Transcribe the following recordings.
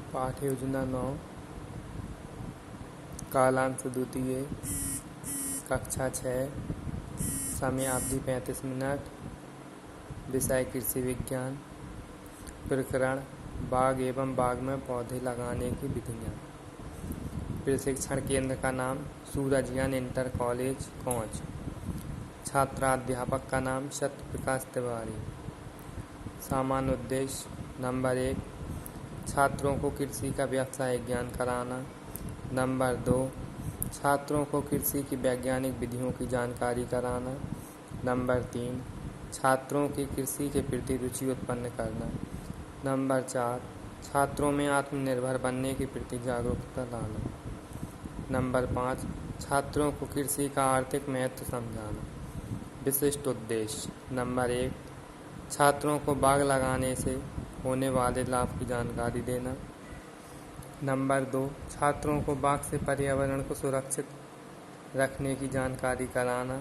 पाठ योजना 9 कालांश द्वितीय कक्षा 6 समय अवधि 35 मिनट विषय कृषि विज्ञान प्रकरण बाग एवं बाग में पौधे लगाने की विधियाँ। प्रशिक्षण केंद्र का नाम सूरजयान इंटर कॉलेज कोंच। छात्राध्यापक का नाम सत्यप्रकाश तिवारी। सामान्य उद्देश्य नंबर 1 छात्रों को कृषि का व्यवसाय ज्ञान कराना। नंबर 2 छात्रों को कृषि की वैज्ञानिक विधियों की जानकारी कराना। नंबर 3 छात्रों की कृषि के प्रति रुचि उत्पन्न करना। नंबर 4 छात्रों में आत्मनिर्भर बनने के प्रति जागरूकता लाना। नंबर 5 छात्रों को कृषि का आर्थिक महत्व समझाना। विशिष्ट उद्देश्य नंबर 1 छात्रों को बाग लगाने से होने वाले लाभ की जानकारी देना। नंबर 2 छात्रों को बाग से पर्यावरण को सुरक्षित रखने की जानकारी कराना।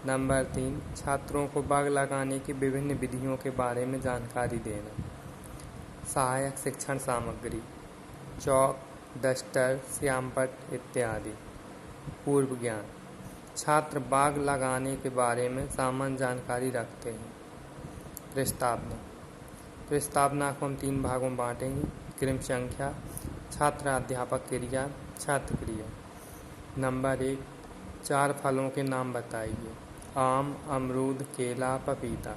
नंबर 3 छात्रों को बाग लगाने की विभिन्न विधियों के बारे में जानकारी देना। सहायक शिक्षण सामग्री चौक, डस्टर, श्यामपट्ट इत्यादि। पूर्व ज्ञान छात्र बाग लगाने के बारे में सामान्य जानकारी रखते हैं। प्रस्तावना को हम 3 भागों में बांटेंगे। क्रम संख्या, छात्र अध्यापक क्रिया, छात्र क्रिया। नंबर 1 4 फलों के नाम बताइए। आम, अमरूद, केला, पपीता।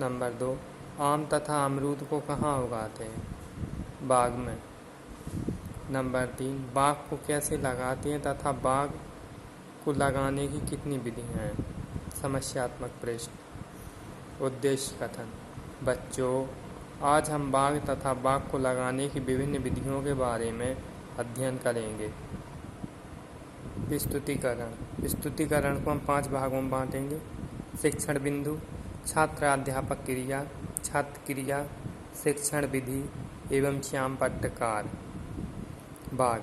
नंबर 2 आम तथा अमरूद को कहाँ उगाते हैं? बाग में। नंबर 3 बाग को कैसे लगाते हैं तथा बाग को लगाने की कितनी विधियाँ हैं? समस्यात्मक प्रश्न। उद्देश्य कथन बच्चों, आज हम बाग तथा बाग को लगाने की विभिन्न विधियों के बारे में अध्ययन करेंगे। प्रस्तुतिकरण को हम 5 भागों में बांटेंगे। शिक्षण बिंदु, छात्र अध्यापक क्रिया, छात्र क्रिया, शिक्षण विधि एवं श्यामपट्टकार। बाग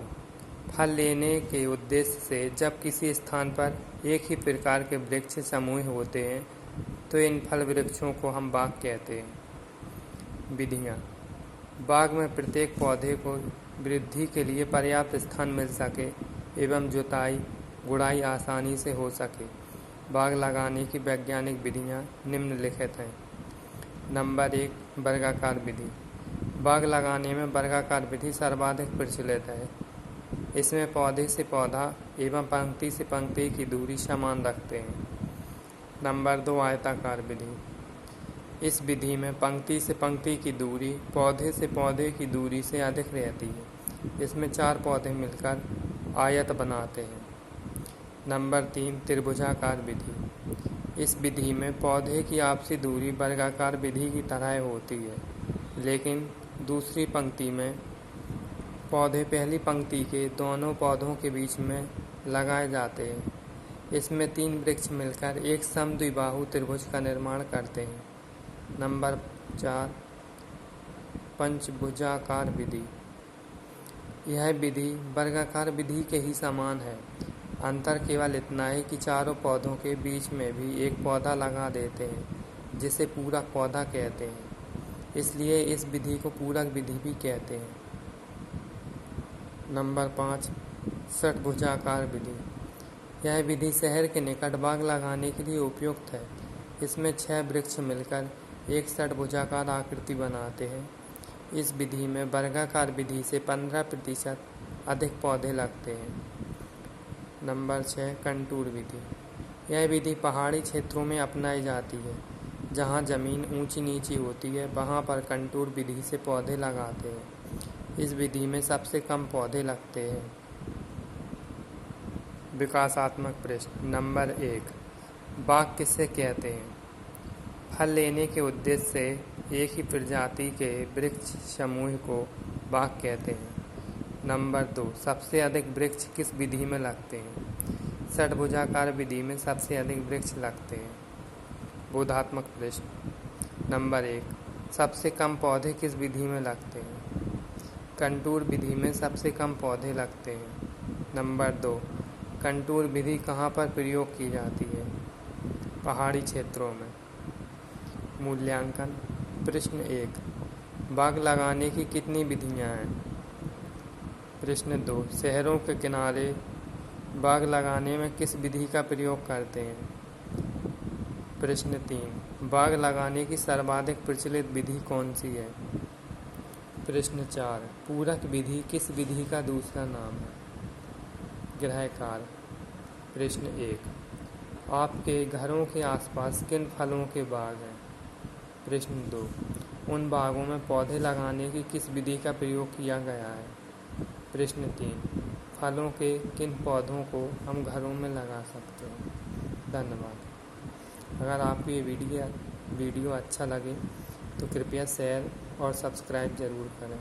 फल लेने के उद्देश्य से जब किसी स्थान पर एक ही प्रकार के वृक्ष समूह होते हैं तो इन फल वृक्षों को हम बाग कहते हैं। विधियाँ बाग में प्रत्येक पौधे को वृद्धि के लिए पर्याप्त स्थान मिल सके एवं जुताई गुड़ाई आसानी से हो सके। बाग लगाने की वैज्ञानिक विधियाँ निम्नलिखित हैं। नंबर 1 वर्गाकार विधि। बाग लगाने में वर्गाकार विधि सर्वाधिक प्रचलित है। इसमें पौधे से पौधा एवं पंक्ति से पंक्ति की दूरी समान रखते हैं। नंबर 2 आयताकार विधि। इस विधि में पंक्ति से पंक्ति की दूरी पौधे से पौधे की दूरी से अधिक रहती है। इसमें 4 पौधे मिलकर आयत बनाते हैं। नंबर 3 त्रिभुजाकार विधि। इस विधि में पौधे की आपसी दूरी वर्गाकार विधि की तरह होती है, लेकिन दूसरी पंक्ति में पौधे पहली पंक्ति के दोनों पौधों के बीच में लगाए जाते हैं। इसमें 3 वृक्ष मिलकर एक समद्विबाहु त्रिभुज का निर्माण करते हैं। नंबर 4 पंचभुजाकार विधि। यह विधि वर्गाकार विधि के ही समान है। अंतर केवल इतना है कि चारों पौधों के बीच में भी एक पौधा लगा देते हैं, जिसे पूरक पौधा कहते हैं। इसलिए इस विधि को पूरक विधि भी कहते हैं। नंबर 5 षटभुजाकार विधि। यह विधि शहर के निकट बाग लगाने के लिए उपयुक्त है। इसमें 6 वृक्ष मिलकर एक षटभुजाकार आकृति बनाते हैं। इस विधि में वर्गाकार विधि से 15% अधिक पौधे लगते हैं। नंबर 6 कंटूर विधि। यह विधि पहाड़ी क्षेत्रों में अपनाई जाती है। जहाँ जमीन ऊंची नीची होती है वहाँ पर कंटूर विधि से पौधे लगाते हैं। इस विधि में सबसे कम पौधे लगते हैं। विकासात्मक प्रश्न नंबर 1 बाग किसे कहते हैं? फल लेने के उद्देश्य से एक ही प्रजाति के वृक्ष समूह को बाग कहते हैं। नंबर 2 सबसे अधिक वृक्ष किस विधि में लगते हैं? षटभुजाकार विधि में सबसे अधिक वृक्ष लगते हैं। बोधात्मक प्रश्न नंबर 1 सबसे कम पौधे किस विधि में लगते हैं? कंटूर विधि में सबसे कम पौधे लगते हैं। नंबर 2 कंटूर विधि कहाँ पर प्रयोग की जाती है? पहाड़ी क्षेत्रों में। मूल्यांकन प्रश्न 1 बाग लगाने की कितनी विधियाँ हैं? प्रश्न 2, शहरों के किनारे बाग लगाने में किस विधि का प्रयोग करते हैं? प्रश्न 3, बाग लगाने की सर्वाधिक प्रचलित विधि कौन सी है? प्रश्न 4, पूरक विधि किस विधि का दूसरा नाम है? गृह कार्य। प्रश्न 1, आपके घरों के आसपास किन फलों के बाग हैं? प्रश्न 2, उन बागों में पौधे लगाने की किस विधि का प्रयोग किया गया है? प्रश्न 3, फलों के किन पौधों को हम घरों में लगा सकते हैं? धन्यवाद। अगर आपको ये वीडियो अच्छा लगे तो कृपया शेयर और सब्सक्राइब ज़रूर करें।